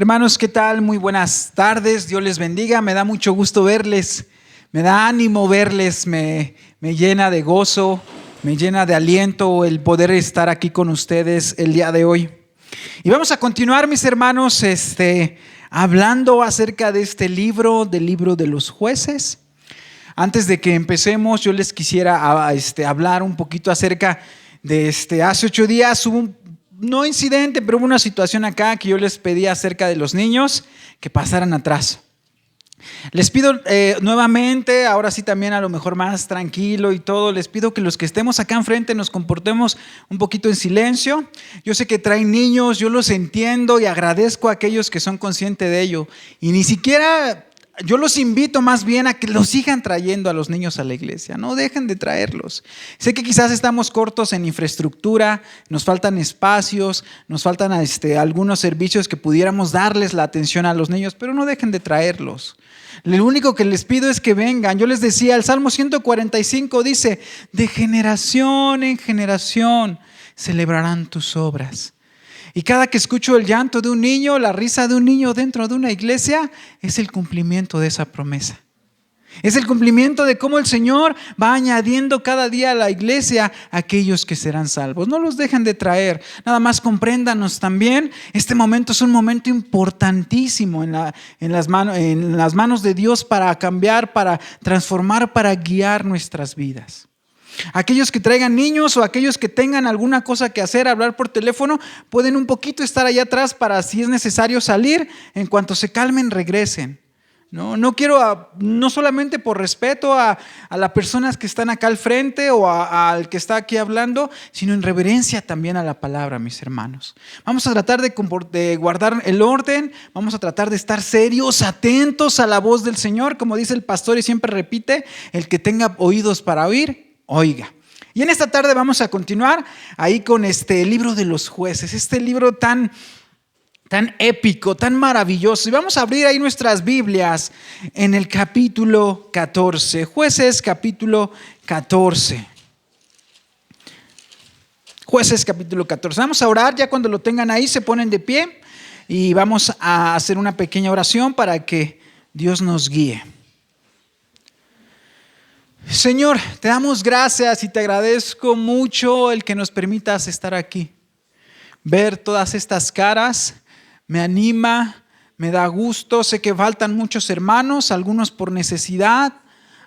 Hermanos, ¿qué tal? Muy buenas tardes, Dios les bendiga, me da mucho gusto verles, me da ánimo verles, me llena de gozo, me llena de aliento el poder estar aquí con ustedes el día de hoy. Y vamos a continuar, mis hermanos, hablando acerca de este libro, del libro de los jueces. Antes de que empecemos, yo les quisiera hablar un poquito acerca de hace 8 días hubo no incidente, pero hubo una situación acá que yo les pedí acerca de los niños que pasaran atrás. Les pido nuevamente, ahora sí también a lo mejor más tranquilo y todo, les pido que los que estemos acá enfrente nos comportemos un poquito en silencio. Yo sé que traen niños, yo los entiendo y agradezco a aquellos que son conscientes de ello. Y ni siquiera, yo los invito más bien a que los sigan trayendo a los niños a la iglesia, no dejen de traerlos. Sé que quizás estamos cortos en infraestructura, nos faltan espacios, nos faltan algunos servicios que pudiéramos darles la atención a los niños, pero no dejen de traerlos. Lo único que les pido es que vengan. Yo les decía, el Salmo 145 dice, de generación en generación celebrarán tus obras. Y cada que escucho el llanto de un niño, la risa de un niño dentro de una iglesia, es el cumplimiento de esa promesa. Es el cumplimiento de cómo el Señor va añadiendo cada día a la iglesia aquellos que serán salvos. No los dejen de traer. Nada más compréndanos también. Este momento es un momento importantísimo en las manos de Dios para cambiar, para transformar, para guiar nuestras vidas. Aquellos que traigan niños o aquellos que tengan alguna cosa que hacer, hablar por teléfono, pueden un poquito estar allá atrás para, si es necesario, salir. En cuanto se calmen, regresen. No quiero, no solamente por respeto a las personas que están acá al frente o al que está aquí hablando, sino en reverencia también a la palabra, mis hermanos. Vamos a tratar de guardar el orden, vamos a tratar de estar serios, atentos a la voz del Señor, como dice el pastor y siempre repite, el que tenga oídos para oír, oiga. Y en esta tarde vamos a continuar ahí con este libro de los jueces, este libro tan épico, tan maravilloso. Y vamos a abrir ahí nuestras Biblias en el capítulo 14. Jueces capítulo 14. Jueces capítulo 14. Vamos a orar, ya cuando lo tengan ahí se ponen de pie y vamos a hacer una pequeña oración para que Dios nos guíe. Señor, te damos gracias y te agradezco mucho el que nos permitas estar aquí. Ver todas estas caras me anima, me da gusto. Sé que faltan muchos hermanos, algunos por necesidad,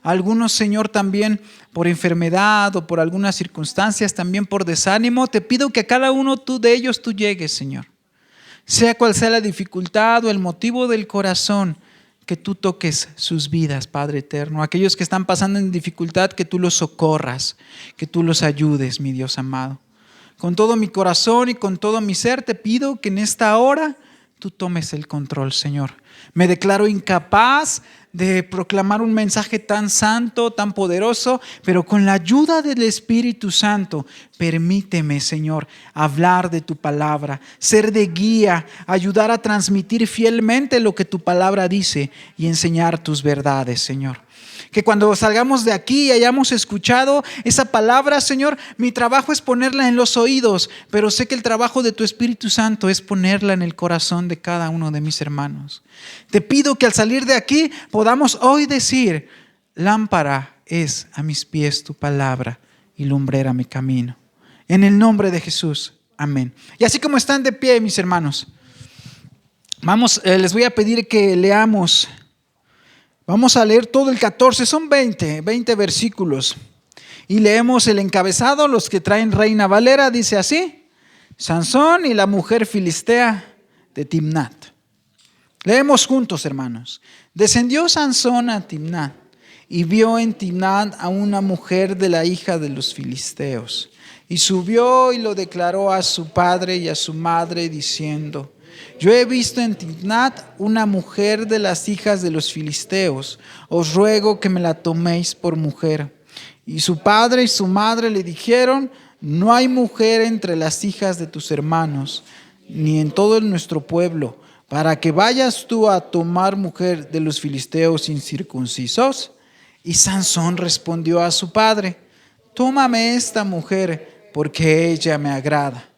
algunos, Señor, también por enfermedad o por algunas circunstancias, también por desánimo. Te pido que a cada uno de ellos tú llegues, Señor. Sea cual sea la dificultad o el motivo del corazón, que tú toques sus vidas, Padre eterno. Aquellos que están pasando en dificultad, que tú los socorras, que tú los ayudes, mi Dios amado. Con todo mi corazón y con todo mi ser te pido que en esta hora tú tomes el control, Señor. Me declaro incapaz de proclamar un mensaje tan santo, tan poderoso, pero con la ayuda del Espíritu Santo, permíteme, Señor, hablar de tu palabra, ser de guía, ayudar a transmitir fielmente lo que tu palabra dice y enseñar tus verdades, Señor. Que cuando salgamos de aquí y hayamos escuchado esa palabra, Señor, mi trabajo es ponerla en los oídos, pero sé que el trabajo de tu Espíritu Santo es ponerla en el corazón de cada uno de mis hermanos. Te pido que al salir de aquí podamos hoy decir, lámpara es a mis pies tu palabra y lumbrera mi camino. En el nombre de Jesús, amén. Y así como están de pie, mis hermanos, les voy a pedir que leamos. Vamos a leer todo el 14, son 20 versículos. Y leemos el encabezado, los que traen Reina Valera, dice así: Sansón y la mujer filistea de Timnat. Leemos juntos, hermanos. Descendió Sansón a Timnat y vio en Timnat a una mujer de la hija de los filisteos. Y subió y lo declaró a su padre y a su madre, diciendo: yo he visto en Timnat una mujer de las hijas de los filisteos. Os ruego que me la toméis por mujer. Y su padre y su madre le dijeron: no hay mujer entre las hijas de tus hermanos, ni en todo nuestro pueblo, para que vayas tú a tomar mujer de los filisteos incircuncisos. Y Sansón respondió a su padre: tómame esta mujer, porque ella me agrada.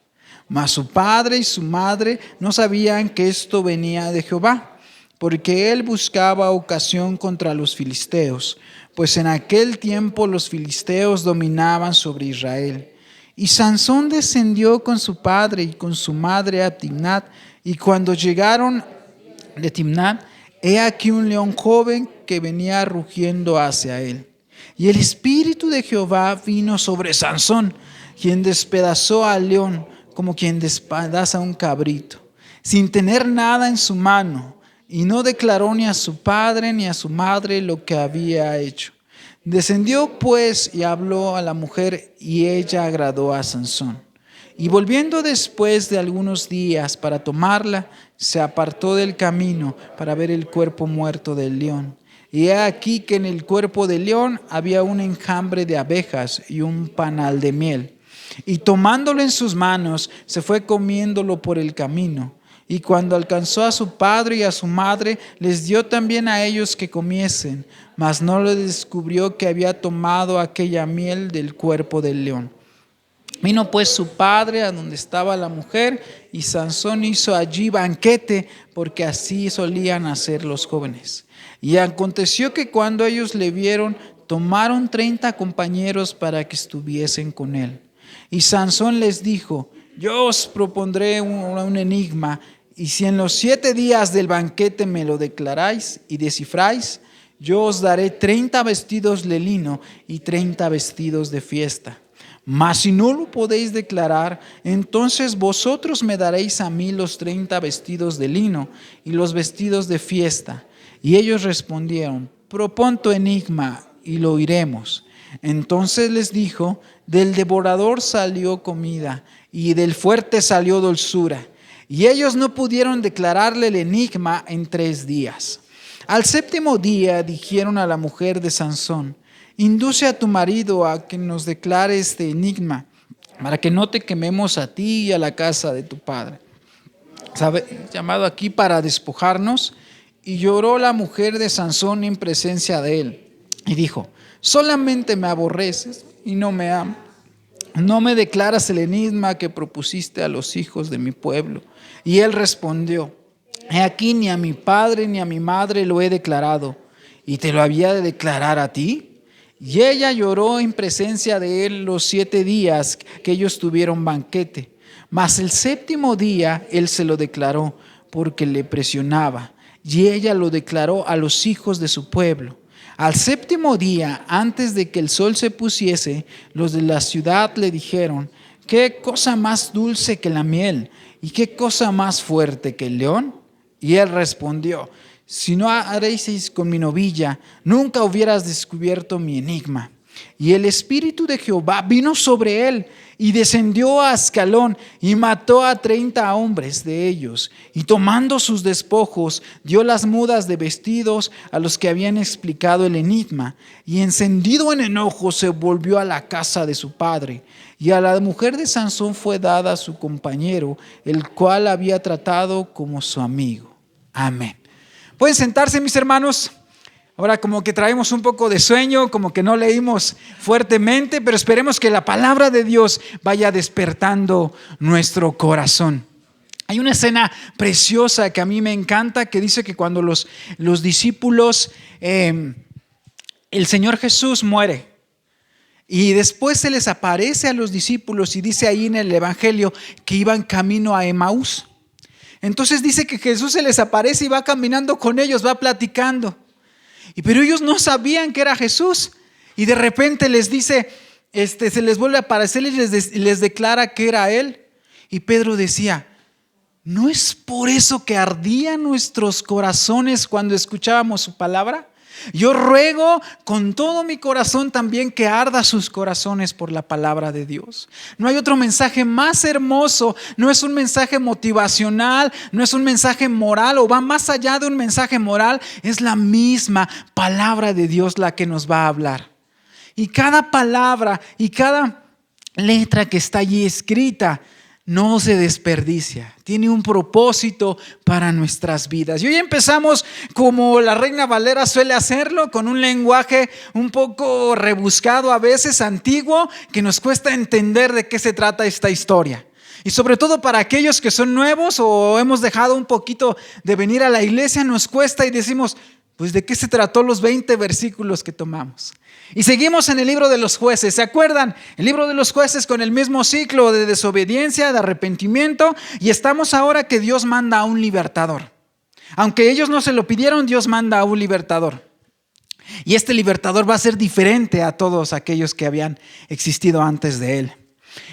Mas su padre y su madre no sabían que esto venía de Jehová, porque él buscaba ocasión contra los filisteos, pues en aquel tiempo los filisteos dominaban sobre Israel. Y Sansón descendió con su padre y con su madre a Timnat, y cuando llegaron de Timnat, he aquí un león joven que venía rugiendo hacia él. Y el espíritu de Jehová vino sobre Sansón, quien despedazó al león como quien despedaza un cabrito, sin tener nada en su mano, y no declaró ni a su padre ni a su madre lo que había hecho. Descendió pues y habló a la mujer, y ella agradó a Sansón. Y volviendo después de algunos días para tomarla, se apartó del camino para ver el cuerpo muerto del león. Y he aquí que en el cuerpo del león había un enjambre de abejas y un panal de miel. Y tomándolo en sus manos, se fue comiéndolo por el camino. Y cuando alcanzó a su padre y a su madre, les dio también a ellos que comiesen, mas no le descubrió que había tomado aquella miel del cuerpo del león. Vino pues su padre a donde estaba la mujer, y Sansón hizo allí banquete, porque así solían hacer los jóvenes. Y aconteció que cuando ellos le vieron, tomaron 30 compañeros para que estuviesen con él. Y Sansón les dijo: yo os propondré un enigma, y si en los 7 días del banquete me lo declaráis y descifráis, yo os daré 30 vestidos de lino y 30 vestidos de fiesta. Mas si no lo podéis declarar, entonces vosotros me daréis a mí los 30 vestidos de lino y los vestidos de fiesta. Y ellos respondieron: propon tu enigma y lo oiremos. Entonces les dijo: del devorador salió comida, y del fuerte salió dulzura. Y ellos no pudieron declararle el enigma en 3 días. Al 7º día dijeron a la mujer de Sansón: induce a tu marido a que nos declare este enigma, para que no te quememos a ti y a la casa de tu padre. Llamado aquí para despojarnos. Y lloró la mujer de Sansón en presencia de él, y dijo: solamente me aborreces y no me amas. No me declaras el enigma que propusiste a los hijos de mi pueblo. Y él respondió: he aquí, ni a mi padre ni a mi madre lo he declarado, y te lo había de declarar a ti. Y ella lloró en presencia de él los 7 días que ellos tuvieron banquete. Mas el 7º día él se lo declaró, porque le presionaba. Y ella lo declaró a los hijos de su pueblo. Al 7º día, antes de que el sol se pusiese, los de la ciudad le dijeron: ¿qué cosa más dulce que la miel? ¿Y qué cosa más fuerte que el león? Y él respondió: si no haréis con mi novilla, nunca hubieras descubierto mi enigma. Y el espíritu de Jehová vino sobre él, y descendió a Ascalón, y mató a 30 hombres de ellos. Y tomando sus despojos, dio las mudas de vestidos a los que habían explicado el enigma. Y encendido en enojo, se volvió a la casa de su padre. Y a la mujer de Sansón fue dada a su compañero, el cual había tratado como su amigo. Amén. Pueden sentarse, mis hermanos. Ahora como que traemos un poco de sueño, como que no leímos fuertemente, pero esperemos que la palabra de Dios vaya despertando nuestro corazón. Hay una escena preciosa que a mí me encanta, que dice que cuando los discípulos, el Señor Jesús muere, y después se les aparece a los discípulos, y dice ahí en el Evangelio que iban camino a Emaús. Entonces dice que Jesús se les aparece y va caminando con ellos, va platicando. Pero ellos no sabían que era Jesús. Y de repente les dice, se les vuelve a aparecer y les declara que era Él. Y Pedro decía: ¿no es por eso que ardían nuestros corazones cuando escuchábamos su palabra? Yo ruego con todo mi corazón también que arda sus corazones por la palabra de Dios. No hay otro mensaje más hermoso. No es un mensaje motivacional, no es un mensaje moral, o va más allá de un mensaje moral. Es la misma palabra de Dios la que nos va a hablar. Y cada palabra y cada letra que está allí escrita no se desperdicia, tiene un propósito para nuestras vidas. Y hoy empezamos como la Reina Valera suele hacerlo, con un lenguaje un poco rebuscado, a veces antiguo, que nos cuesta entender de qué se trata esta historia. Y sobre todo para aquellos que son nuevos o hemos dejado un poquito de venir a la iglesia, nos cuesta y decimos, pues ¿de qué se trató los 20 versículos que tomamos? Y seguimos en el libro de los jueces, ¿se acuerdan? El libro de los jueces con el mismo ciclo de desobediencia, de arrepentimiento, y estamos ahora que Dios manda a un libertador. Aunque ellos no se lo pidieron, Dios manda a un libertador. Y este libertador va a ser diferente a todos aquellos que habían existido antes de él.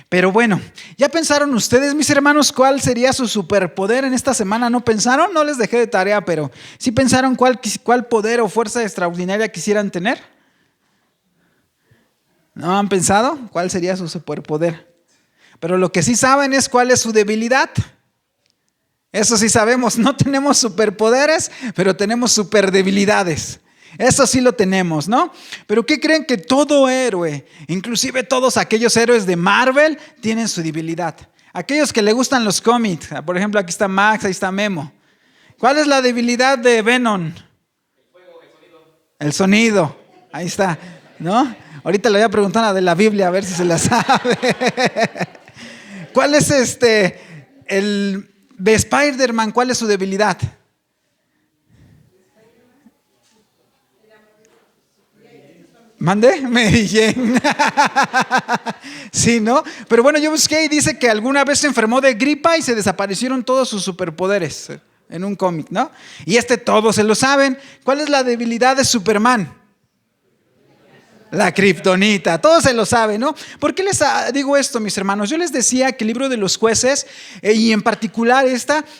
Pero bueno, ¿ya pensaron ustedes, mis hermanos, cuál sería su superpoder en esta semana? ¿No pensaron? No les dejé de tarea, pero ¿sí pensaron cuál poder o fuerza extraordinaria quisieran tener? ¿No han pensado cuál sería su superpoder? Pero lo que sí saben es cuál es su debilidad. Eso sí sabemos, no tenemos superpoderes, pero tenemos superdebilidades. Eso sí lo tenemos, ¿no? Pero ¿qué creen? Que todo héroe, inclusive todos aquellos héroes de Marvel, tienen su debilidad. Aquellos que le gustan los cómics, por ejemplo, aquí está Max, ahí está Memo. ¿Cuál es la debilidad de Venom? El sonido, ahí está, ¿no? Ahorita le voy a preguntar a la de la Biblia a ver si se la sabe. ¿Cuál es el de Spider-Man? ¿Cuál es su debilidad? ¿Mande? Mary Jane. Sí, ¿no? Pero bueno, yo busqué y dice que alguna vez se enfermó de gripa y se desaparecieron todos sus superpoderes en un cómic, ¿no? Y todos se lo saben. ¿Cuál es la debilidad de Superman? La kriptonita, todos se lo saben, ¿no? ¿Por qué les digo esto, mis hermanos? Yo les decía que el libro de los jueces, y en particular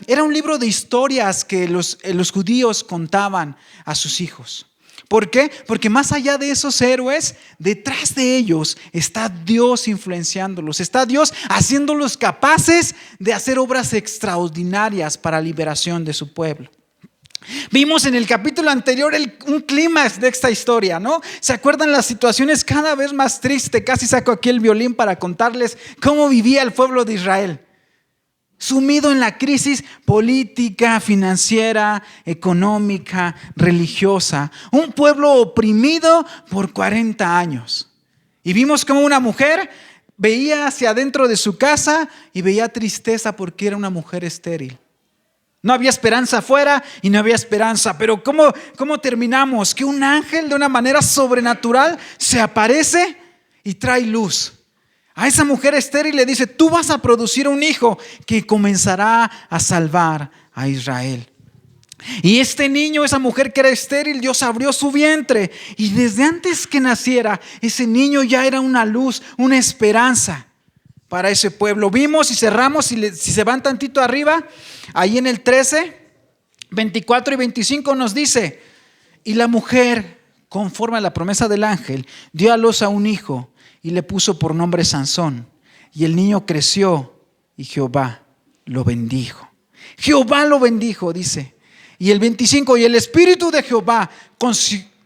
era un libro de historias que los judíos contaban a sus hijos. ¿Por qué? Porque más allá de esos héroes, detrás de ellos está Dios influenciándolos, está Dios haciéndolos capaces de hacer obras extraordinarias para la liberación de su pueblo. Vimos en el capítulo anterior un clímax de esta historia, ¿no? ¿Se acuerdan las situaciones cada vez más tristes? Casi saco aquí el violín para contarles cómo vivía el pueblo de Israel. Sumido en la crisis política, financiera, económica, religiosa. Un pueblo oprimido por 40 años. Y vimos cómo una mujer veía hacia adentro de su casa y veía tristeza porque era una mujer estéril. No había esperanza afuera y no había esperanza. Pero ¿cómo terminamos? Que un ángel de una manera sobrenatural se aparece y trae luz. A esa mujer estéril le dice, tú vas a producir un hijo que comenzará a salvar a Israel. Y este niño, esa mujer que era estéril, Dios abrió su vientre. Y desde antes que naciera, ese niño ya era una luz, una esperanza para ese pueblo. Vimos y cerramos, si se van tantito arriba, ahí en el 13, 24 y 25 nos dice, y la mujer, conforme a la promesa del ángel, dio a luz a un hijo y le puso por nombre Sansón. Y el niño creció y Jehová lo bendijo. Jehová lo bendijo, dice. Y el 25, y el espíritu de Jehová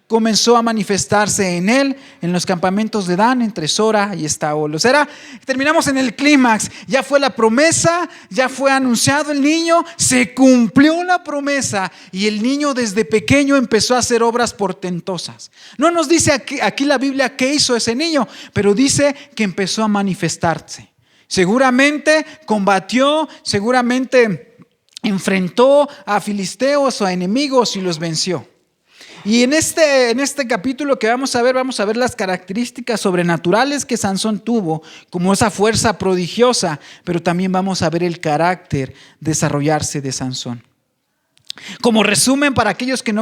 comenzó a manifestarse en él, en los campamentos de Dan, entre Sora y Estaol. O sea, terminamos en el clímax. Ya fue la promesa, ya fue anunciado el niño, se cumplió la promesa y el niño desde pequeño empezó a hacer obras portentosas. No nos dice aquí la Biblia qué hizo ese niño, pero dice que empezó a manifestarse. Seguramente combatió, seguramente enfrentó a filisteos o a enemigos y los venció. Y en este capítulo que vamos a ver las características sobrenaturales que Sansón tuvo, como esa fuerza prodigiosa, pero también vamos a ver el carácter desarrollarse de Sansón. Como resumen, para aquellos que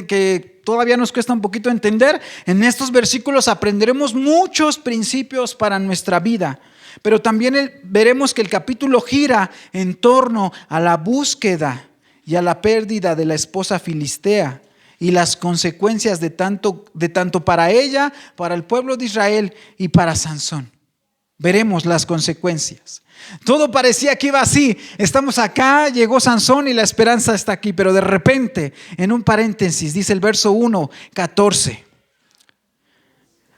que todavía nos cuesta un poquito entender, en estos versículos aprenderemos muchos principios para nuestra vida. Pero también veremos que el capítulo gira en torno a la búsqueda y a la pérdida de la esposa filistea y las consecuencias de tanto para ella, para el pueblo de Israel y para Sansón. Veremos las consecuencias. Todo parecía que iba así. Estamos acá, llegó Sansón y la esperanza está aquí. Pero de repente, en un paréntesis, dice el verso 1, 14.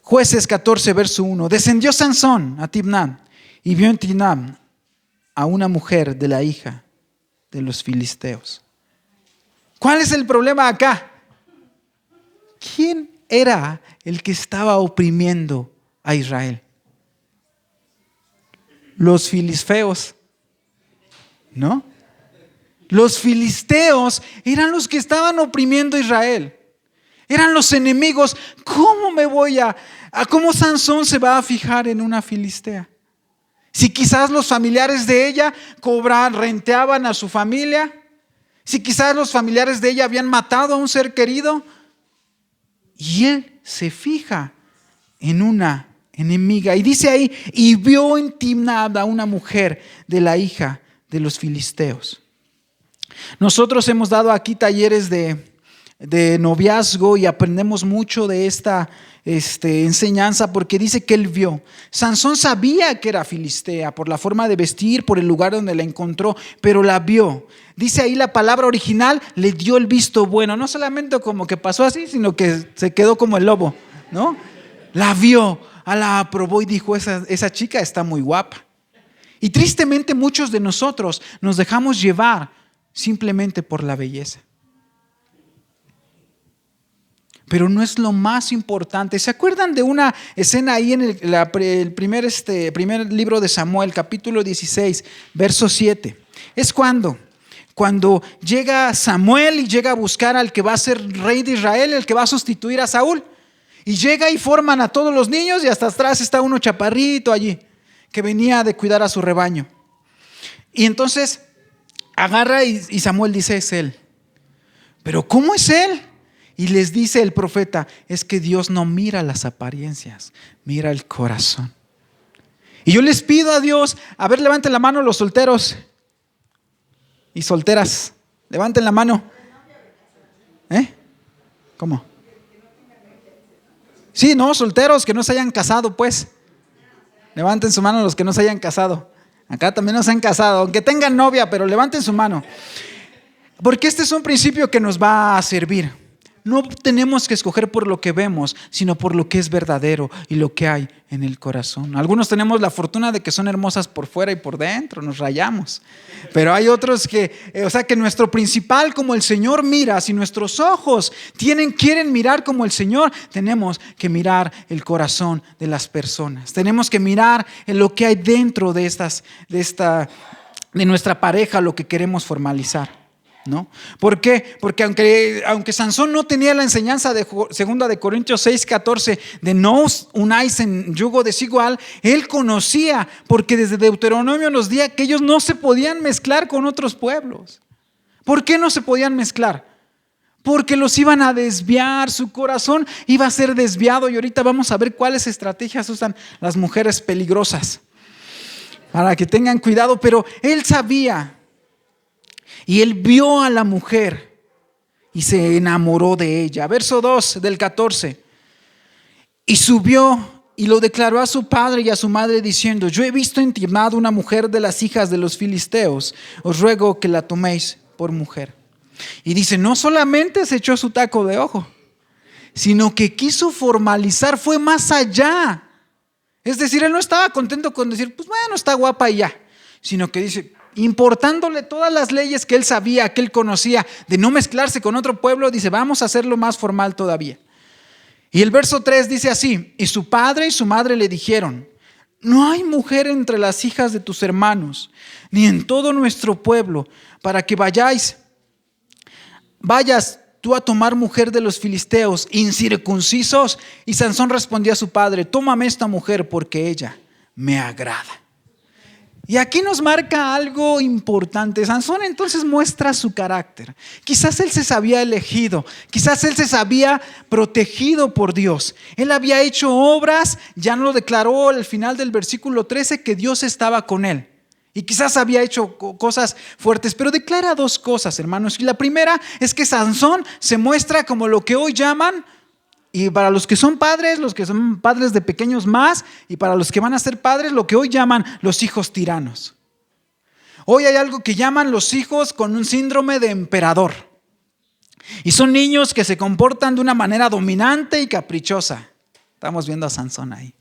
Jueces 14, verso 1. Descendió Sansón a Timnat y vio en Timnat a una mujer de la hija de los filisteos. ¿Cuál es el problema acá? ¿Quién era el que estaba oprimiendo a Israel? Los filisteos, ¿no? Los filisteos eran los que estaban oprimiendo a Israel. Eran los enemigos. ¿Cómo Sansón se va a fijar en una filistea? Si quizás los familiares de ella renteaban a su familia. Si quizás los familiares de ella habían matado a un ser querido. Y él se fija en una enemiga. Y dice ahí, y vio en Timnat a una mujer de la hija de los filisteos. Nosotros hemos dado aquí talleres de noviazgo y aprendemos mucho de esta enseñanza, porque dice que él vio. Sansón sabía que era filistea por la forma de vestir, por el lugar donde la encontró, pero la vio. Dice ahí la palabra original, le dio el visto bueno. No solamente como que pasó así, sino que se quedó como el lobo, ¿no? La vio, la aprobó y dijo, esa chica está muy guapa. Y tristemente muchos de nosotros nos dejamos llevar simplemente por la belleza. Pero no es lo más importante. ¿Se acuerdan de una escena ahí en el primer libro de Samuel, capítulo 16, verso 7? Es cuando llega Samuel y llega a buscar al que va a ser rey de Israel, el que va a sustituir a Saúl. Y llega y forman a todos los niños y hasta atrás está uno chaparrito allí que venía de cuidar a su rebaño. Y entonces agarra y Samuel dice, es él. ¿Pero cómo es él? Y les dice el profeta, es que Dios no mira las apariencias, mira el corazón. Y yo les pido a Dios, a ver, levanten la mano los solteros y solteras, levanten la mano. ¿Cómo? Sí, no, solteros que no se hayan casado, pues. Levanten su mano los que no se hayan casado. Acá también no se han casado, aunque tengan novia, pero levanten su mano. Porque este es un principio que nos va a servir. No tenemos que escoger por lo que vemos, sino por lo que es verdadero y lo que hay en el corazón. Algunos tenemos la fortuna de que son hermosas por fuera y por dentro, nos rayamos. Pero hay otros que nuestro principal, como el Señor mira, si nuestros ojos quieren mirar como el Señor, tenemos que mirar el corazón de las personas. Tenemos que mirar en lo que hay dentro de nuestra pareja, lo que queremos formalizar. ¿No? ¿Por qué? Porque aunque Sansón no tenía la enseñanza de 2 de Corintios 6:14 de no unáis en yugo desigual, él conocía, porque desde Deuteronomio nos decía que ellos no se podían mezclar con otros pueblos. ¿Por qué no se podían mezclar? Porque los iban a desviar, su corazón iba a ser desviado. Y ahorita vamos a ver cuáles estrategias usan las mujeres peligrosas para que tengan cuidado. Pero él sabía. Y él vio a la mujer y se enamoró de ella. Verso 2 del 14. Y subió y lo declaró a su padre y a su madre diciendo, yo he visto en Timnat una mujer de las hijas de los filisteos. Os ruego que la toméis por mujer. Y dice, no solamente se echó su taco de ojo, sino que quiso formalizar, fue más allá. Es decir, él no estaba contento con decir, pues bueno, está guapa y ya. Sino que dice, importándole todas las leyes que él sabía, que él conocía, de no mezclarse con otro pueblo, dice, vamos a hacerlo más formal todavía. Y el verso 3 dice así, y su padre y su madre le dijeron, no hay mujer entre las hijas de tus hermanos, ni en todo nuestro pueblo, para que vayas tú a tomar mujer de los filisteos incircuncisos. Y Sansón respondió a su padre, tómame esta mujer porque ella me agrada. Y aquí nos marca algo importante. Sansón entonces muestra su carácter. Quizás él se sabía elegido, quizás él se sabía protegido por Dios. Él había hecho obras, ya no lo declaró al final del versículo 13 que Dios estaba con él. Y quizás había hecho cosas fuertes, pero declara 2 cosas, hermanos. Y la primera es que Sansón se muestra como lo que hoy llaman, y para los que son padres de pequeños más, y para los que van a ser padres, lo que hoy llaman los hijos tiranos. Hoy hay algo que llaman los hijos con un síndrome de emperador. Y son niños que se comportan de una manera dominante y caprichosa. Estamos viendo a Sansón ahí,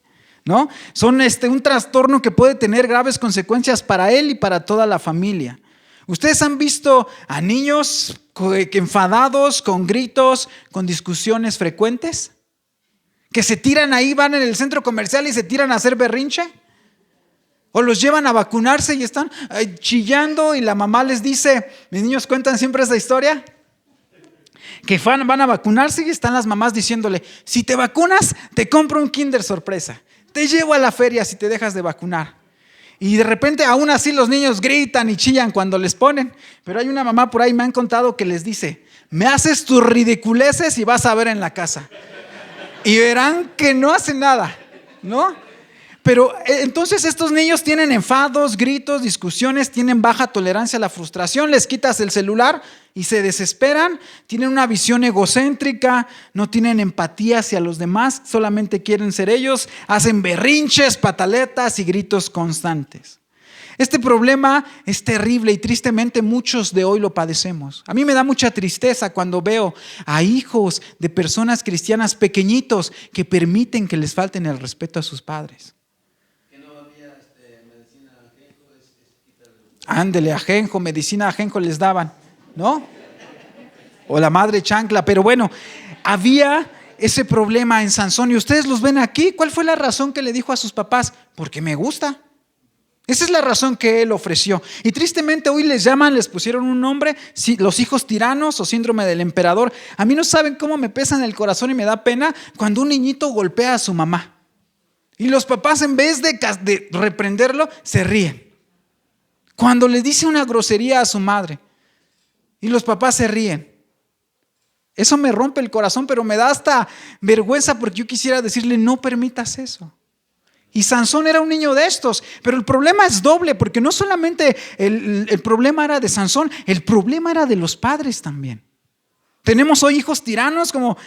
¿no? Son un trastorno que puede tener graves consecuencias para él y para toda la familia. ¿Ustedes han visto a niños enfadados, con gritos, con discusiones frecuentes? Que se tiran ahí, van en el centro comercial y se tiran a hacer berrinche. O los llevan a vacunarse y están chillando y la mamá les dice, mis niños cuentan siempre esa historia, que van a vacunarse y están las mamás diciéndole, si te vacunas, te compro un Kinder sorpresa. Te llevo a la feria si te dejas de vacunar. Y de repente aún así los niños gritan y chillan cuando les ponen. Pero hay una mamá por ahí, me han contado, que les dice, me haces tus ridiculeces y vas a ver en la casa. Y verán que no hacen nada, ¿no? Pero entonces estos niños tienen enfados, gritos, discusiones, tienen baja tolerancia a la frustración, les quitas el celular y se desesperan, tienen una visión egocéntrica, no tienen empatía hacia los demás, solamente quieren ser ellos, hacen berrinches, pataletas y gritos constantes. Este problema es terrible y tristemente muchos de hoy lo padecemos. A mí me da mucha tristeza cuando veo a hijos de personas cristianas pequeñitos que permiten que les falten el respeto a sus padres. Ándele, ajenjo, medicina ajenjo les daban, ¿no? O la madre chancla. Pero bueno, había ese problema en Sansón y ustedes los ven aquí. ¿Cuál fue la razón que le dijo a sus papás? Porque me gusta. Esa es la razón que él ofreció. Y tristemente hoy les pusieron un nombre, los hijos tiranos o síndrome del emperador. A mí no saben cómo me pesa en el corazón y me da pena cuando un niñito golpea a su mamá. Y los papás, en vez de reprenderlo, se ríen. Cuando le dice una grosería a su madre y los papás se ríen. Eso me rompe el corazón, pero me da hasta vergüenza porque yo quisiera decirle, no permitas eso. Y Sansón era un niño de estos, pero el problema es doble, porque no solamente el problema era de Sansón, el problema era de los padres también. Tenemos hoy hijos tiranos como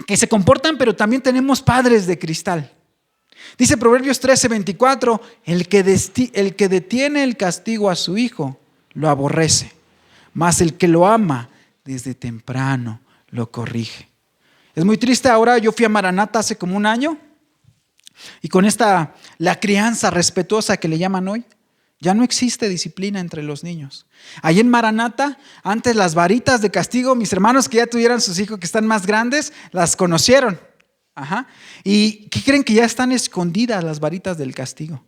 que se comportan, pero también tenemos padres de cristal. Dice Proverbios 13:24, el que detiene el castigo a su hijo lo aborrece, mas el que lo ama desde temprano lo corrige. Es muy triste ahora, yo fui a Maranata hace como un año y con la crianza respetuosa que le llaman hoy, ya no existe disciplina entre los niños. Ahí en Maranata, antes las varitas de castigo, mis hermanos que ya tuvieran sus hijos que están más grandes, las conocieron. Ajá. ¿Y qué creen? Que ya están escondidas las varitas del castigo.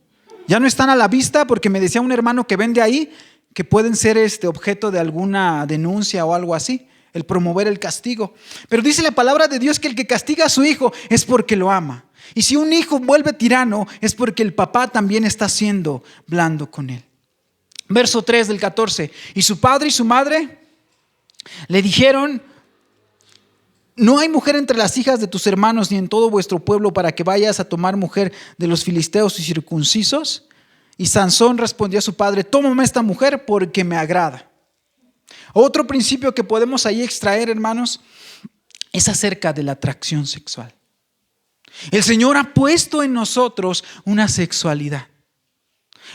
Ya no están a la vista porque me decía un hermano que vende ahí que pueden ser objeto de alguna denuncia o algo así, el promover el castigo. Pero dice la palabra de Dios que el que castiga a su hijo es porque lo ama. Y si un hijo vuelve tirano es porque el papá también está siendo blando con él. Verso 3 del 14. Y su padre y su madre le dijeron: no hay mujer entre las hijas de tus hermanos ni en todo vuestro pueblo para que vayas a tomar mujer de los filisteos y circuncisos. Y Sansón respondió a su padre: tómame esta mujer porque me agrada. Otro principio que podemos ahí extraer, hermanos, es acerca de la atracción sexual. El Señor ha puesto en nosotros una sexualidad.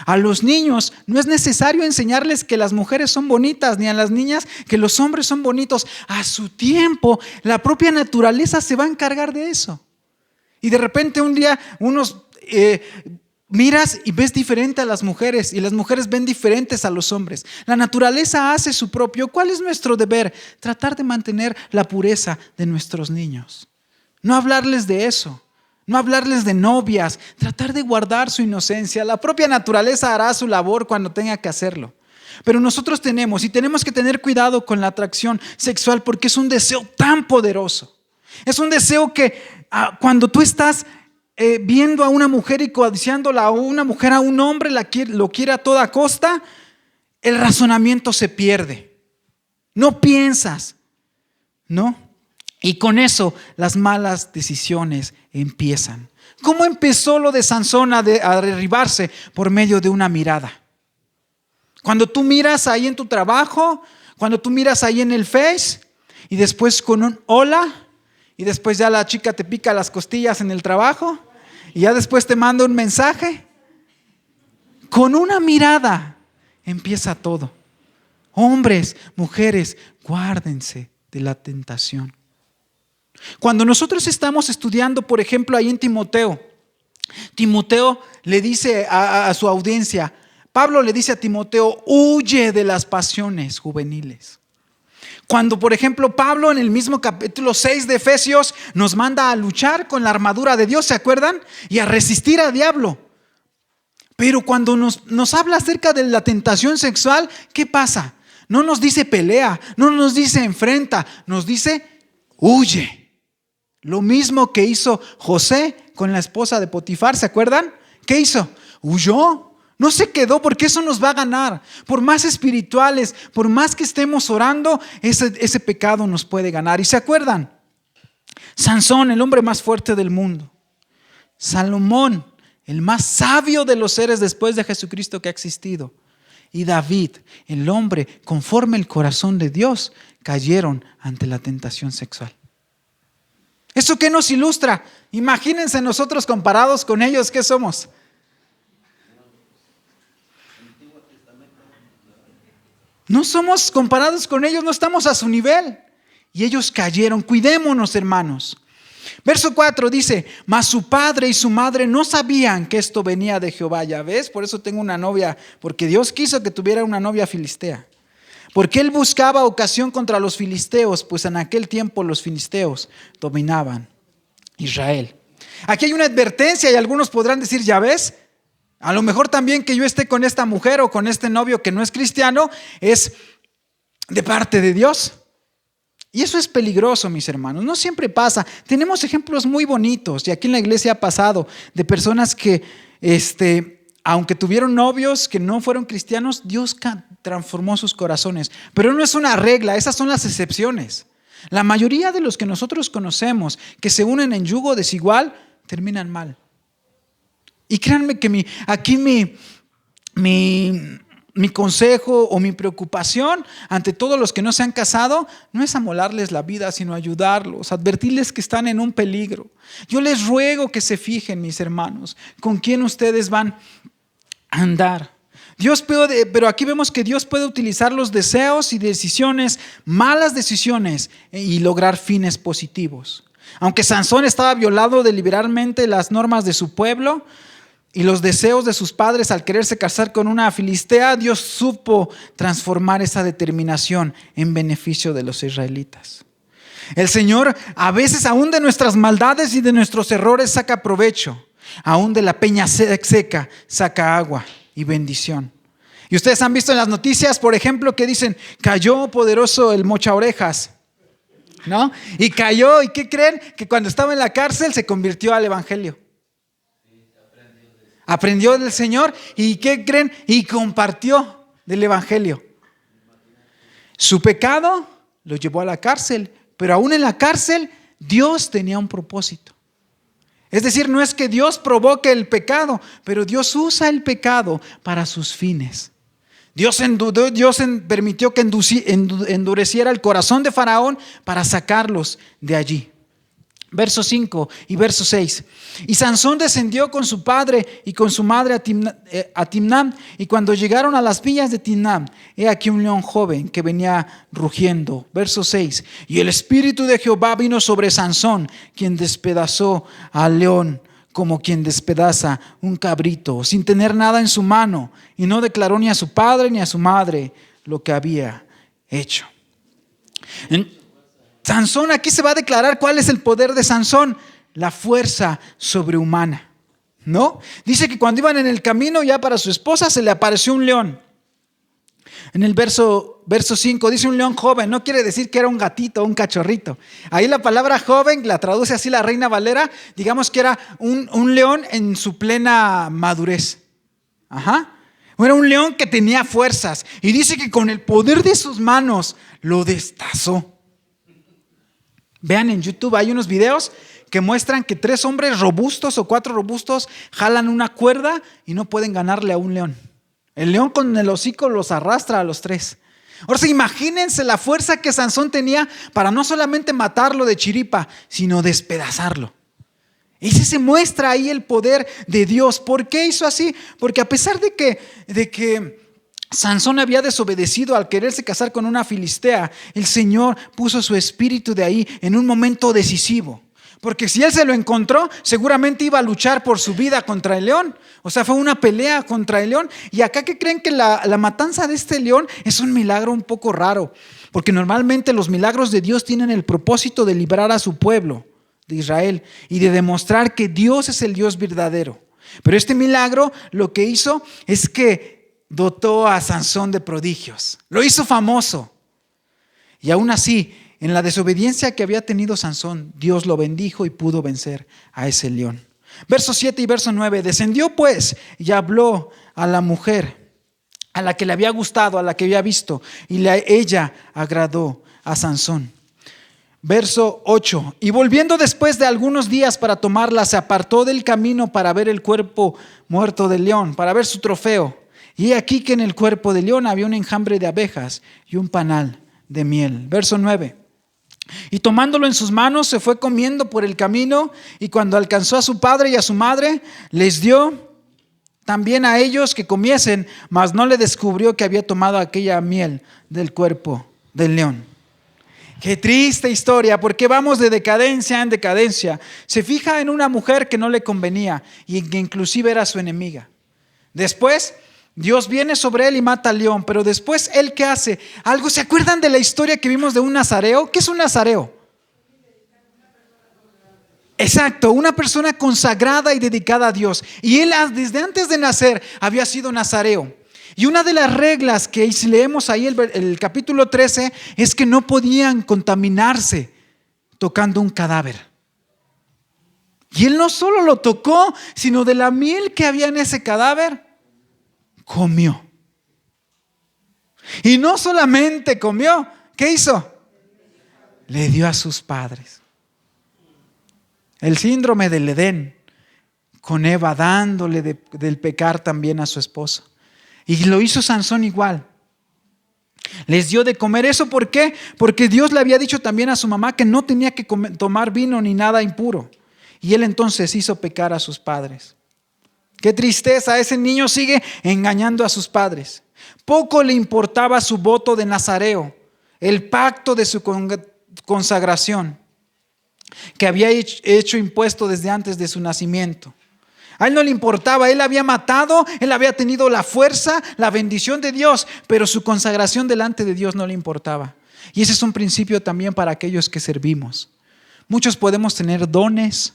A los niños no es necesario enseñarles que las mujeres son bonitas, ni a las niñas que los hombres son bonitos. A su tiempo, la propia naturaleza se va a encargar de eso. Y de repente un día miras y ves diferente a las mujeres y las mujeres ven diferentes a los hombres. La naturaleza hace su propio. ¿Cuál es nuestro deber? Tratar de mantener la pureza de nuestros niños. No hablarles de eso. No hablarles de novias, tratar de guardar su inocencia. La propia naturaleza hará su labor cuando tenga que hacerlo. Pero nosotros tenemos que tener cuidado con la atracción sexual porque es un deseo tan poderoso. Es un deseo que cuando tú estás viendo a una mujer y codiciándola, a una mujer a un hombre, lo quiere a toda costa, el razonamiento se pierde. No piensas, ¿no? Y con eso las malas decisiones empiezan. ¿Cómo empezó lo de Sansón a derribarse? Por medio de una mirada. Cuando tú miras ahí en tu trabajo, cuando tú miras ahí en el Face y después con un hola y después ya la chica te pica las costillas en el trabajo y ya después te manda un mensaje. Con una mirada empieza todo. Hombres, mujeres, guárdense de la tentación. Cuando nosotros estamos estudiando, por ejemplo, ahí en Timoteo le dice a su audiencia, Pablo le dice a Timoteo: huye de las pasiones juveniles. Cuando, por ejemplo, Pablo en el mismo capítulo 6 de Efesios nos manda a luchar con la armadura de Dios, ¿se acuerdan? Y a resistir al diablo. Pero cuando nos habla acerca de la tentación sexual, ¿qué pasa? No nos dice pelea, no nos dice enfrenta, nos dice huye. Lo mismo que hizo José con la esposa de Potifar, ¿se acuerdan? ¿Qué hizo? Huyó, no se quedó, porque eso nos va a ganar. Por más espirituales, por más que estemos orando, ese pecado nos puede ganar. ¿Y se acuerdan? Sansón, el hombre más fuerte del mundo. Salomón, el más sabio de los seres después de Jesucristo que ha existido. Y David, el hombre conforme el corazón de Dios, cayeron ante la tentación sexual. ¿Eso qué nos ilustra? Imagínense nosotros comparados con ellos, ¿qué somos? No somos comparados con ellos, no estamos a su nivel. Y ellos cayeron. Cuidémonos, hermanos. Verso 4 dice: mas su padre y su madre no sabían que esto venía de Jehová. Ya ves, por eso tengo una novia, porque Dios quiso que tuviera una novia filistea. Porque él buscaba ocasión contra los filisteos, pues en aquel tiempo los filisteos dominaban Israel. Aquí hay una advertencia y algunos podrán decir: ya ves, a lo mejor también que yo esté con esta mujer o con este novio que no es cristiano es de parte de Dios. Y eso es peligroso, mis hermanos. No siempre pasa. Tenemos ejemplos muy bonitos, y aquí en la iglesia ha pasado, de personas que aunque tuvieron novios que no fueron cristianos, Dios transformó sus corazones. Pero no es una regla, esas son las excepciones. La mayoría de los que nosotros conocemos que se unen en yugo desigual terminan mal. Y créanme que aquí mi consejo o mi preocupación ante todos los que no se han casado no es amolarles la vida, sino ayudarlos, advertirles que están en un peligro. Yo les ruego que se fijen, mis hermanos, con quién ustedes van a andar. Pero aquí vemos que Dios puede utilizar los deseos y decisiones, malas decisiones, y lograr fines positivos. Aunque Sansón estaba violando deliberadamente las normas de su pueblo y los deseos de sus padres al quererse casar con una filistea, Dios supo transformar esa determinación en beneficio de los israelitas. El Señor a veces aún de nuestras maldades y de nuestros errores saca provecho. Aún de la peña seca saca agua y bendición. Y ustedes han visto en las noticias, por ejemplo, que dicen: cayó poderoso el mocha orejas, ¿no? Y cayó, ¿y qué creen? Que cuando estaba en la cárcel se convirtió al evangelio. Aprendió del Señor, ¿y qué creen? Y compartió del evangelio. Su pecado lo llevó a la cárcel, pero aún en la cárcel Dios tenía un propósito. Es decir, no es que Dios provoque el pecado, pero Dios usa el pecado para sus fines. Dios permitió que endureciera el corazón de Faraón para sacarlos de allí. Verso 5 y verso 6. Y Sansón descendió con su padre y con su madre a Timnam, y cuando llegaron a las viñas de Timnam, he aquí un león joven que venía rugiendo. Verso 6. Y el espíritu de Jehová vino sobre Sansón, quien despedazó al león como quien despedaza un cabrito, sin tener nada en su mano, y no declaró ni a su padre ni a su madre lo que había hecho. Sansón, aquí se va a declarar cuál es el poder de Sansón: la fuerza sobrehumana, ¿no? Dice que cuando iban en el camino ya para su esposa se le apareció un león. En el verso 5 dice un león joven, no quiere decir que era un gatito o un cachorrito. Ahí la palabra joven la traduce así la Reina Valera, digamos que era un león en su plena madurez. Era un león que tenía fuerzas, y dice que con el poder de sus manos lo destazó. Vean en YouTube, hay unos videos que muestran que 3 hombres robustos o 4 robustos jalan una cuerda y no pueden ganarle a un león. El león con el hocico los arrastra a los 3. Ahora sí, imagínense la fuerza que Sansón tenía para no solamente matarlo de chiripa, sino despedazarlo. Ese se muestra ahí el poder de Dios. ¿Por qué hizo así? Porque a pesar de que Sansón había desobedecido al quererse casar con una filistea, el Señor puso su espíritu de ahí en un momento decisivo. Porque si él se lo encontró, seguramente iba a luchar por su vida contra el león. O sea, fue una pelea contra el león. Y acá, que creen que la matanza de este león es un milagro un poco raro, porque normalmente los milagros de Dios tienen el propósito de librar a su pueblo de Israel y de demostrar que Dios es el Dios verdadero. Pero este milagro lo que hizo es que dotó a Sansón de prodigios. Lo hizo famoso. Y aún así, en la desobediencia que había tenido Sansón, Dios lo bendijo y pudo vencer a ese león. Verso 7 y verso 9. Descendió pues y habló a la mujer, a la que le había gustado, a la que había visto, y ella agradó a Sansón. Verso 8. Y volviendo después de algunos días para tomarla, se apartó del camino para ver el cuerpo muerto del león, para ver su trofeo. Y aquí que en el cuerpo del león había un enjambre de abejas y un panal de miel. Verso 9. Y tomándolo en sus manos se fue comiendo por el camino, y cuando alcanzó a su padre y a su madre, les dio también a ellos que comiesen, mas no le descubrió que había tomado aquella miel del cuerpo del león. Qué triste historia, porque vamos de decadencia en decadencia. Se fija en una mujer que no le convenía y que inclusive era su enemiga. Después Dios viene sobre él y mata al león, pero después él, ¿qué hace? Algo. ¿Se acuerdan de la historia que vimos de un nazareo? ¿Qué es un nazareo? Exacto, una persona consagrada y dedicada a Dios. Y él desde antes de nacer había sido nazareo. Y una de las reglas que si leemos ahí el capítulo 13 es que no podían contaminarse tocando un cadáver. Y él no solo lo tocó, sino de la miel que había en ese cadáver, comió. Y no solamente comió, ¿qué hizo? Le dio a sus padres. El síndrome del Edén, con Eva dándole del pecar también a su esposo. Y lo hizo Sansón igual. Les dio de comer. ¿Eso por qué? Porque Dios le había dicho también a su mamá que no tenía que tomar vino ni nada impuro. Y él entonces hizo pecar a sus padres. Qué tristeza, ese niño sigue engañando a sus padres. Poco le importaba su voto de nazareo, el pacto de su consagración, que había hecho impuesto desde antes de su nacimiento. A él no le importaba, él había matado, él había tenido la fuerza, la bendición de Dios, pero su consagración delante de Dios no le importaba. Y ese es un principio también para aquellos que servimos. Muchos podemos tener dones,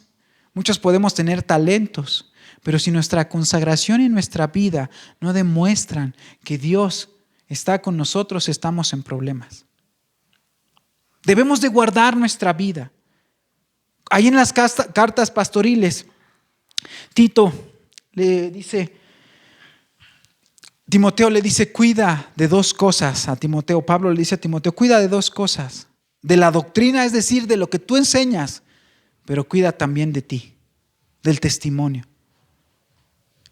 muchos podemos tener talentos, pero si nuestra consagración y nuestra vida no demuestran que Dios está con nosotros, estamos en problemas. Debemos de guardar nuestra vida. Ahí en las cartas pastoriles, Timoteo le dice, cuida de dos cosas a Timoteo. Pablo le dice a Timoteo, cuida de dos cosas. De la doctrina, es decir, de lo que tú enseñas, pero cuida también de ti, del testimonio.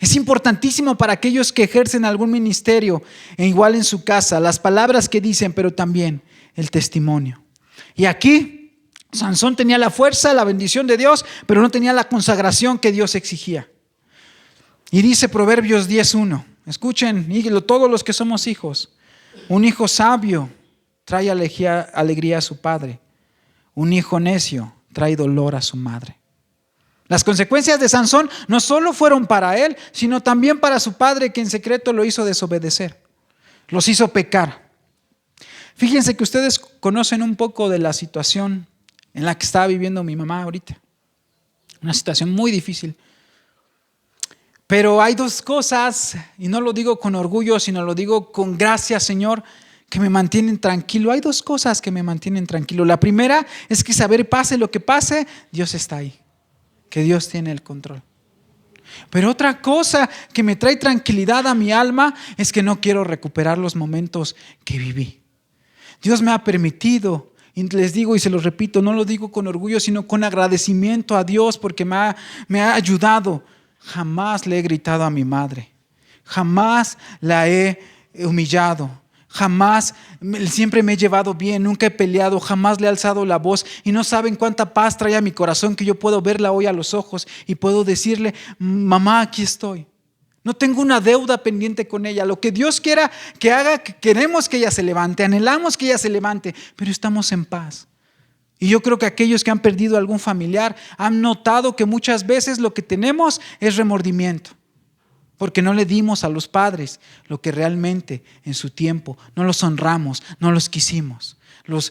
Es importantísimo para aquellos que ejercen algún ministerio, e igual en su casa, las palabras que dicen, pero también el testimonio. Y aquí Sansón tenía la fuerza, la bendición de Dios, pero no tenía la consagración que Dios exigía. Y dice Proverbios 10:1, escuchen, todos los que somos hijos, un hijo sabio trae alegría a su padre, un hijo necio trae dolor a su madre. Las consecuencias de Sansón no solo fueron para él, sino también para su padre, que en secreto lo hizo desobedecer, los hizo pecar. Fíjense que ustedes conocen un poco de la situación en la que estaba viviendo mi mamá ahorita. Una situación muy difícil. Pero hay dos cosas, y no lo digo con orgullo, sino lo digo con gracia, Señor, que me mantienen tranquilo. Hay dos cosas que me mantienen tranquilo. La primera es que saber, pase lo que pase, Dios está ahí, que Dios tiene el control. Pero otra cosa que me trae tranquilidad a mi alma es que no quiero recuperar los momentos que viví. Dios me ha permitido, y les digo y se los repito, no lo digo con orgullo, sino con agradecimiento a Dios porque me ha ayudado. Jamás le he gritado a mi madre, jamás la he humillado, jamás, siempre me he llevado bien, nunca he peleado, jamás le he alzado la voz. Y no saben cuánta paz trae a mi corazón que yo puedo verla hoy a los ojos y puedo decirle, mamá, aquí estoy. No tengo una deuda pendiente con ella. Lo que Dios quiera que haga, queremos que ella se levante, anhelamos que ella se levante, pero estamos en paz. Y yo creo que aquellos que han perdido algún familiar han notado que muchas veces lo que tenemos es remordimiento, porque no le dimos a los padres lo que realmente en su tiempo, no los honramos, no los quisimos, los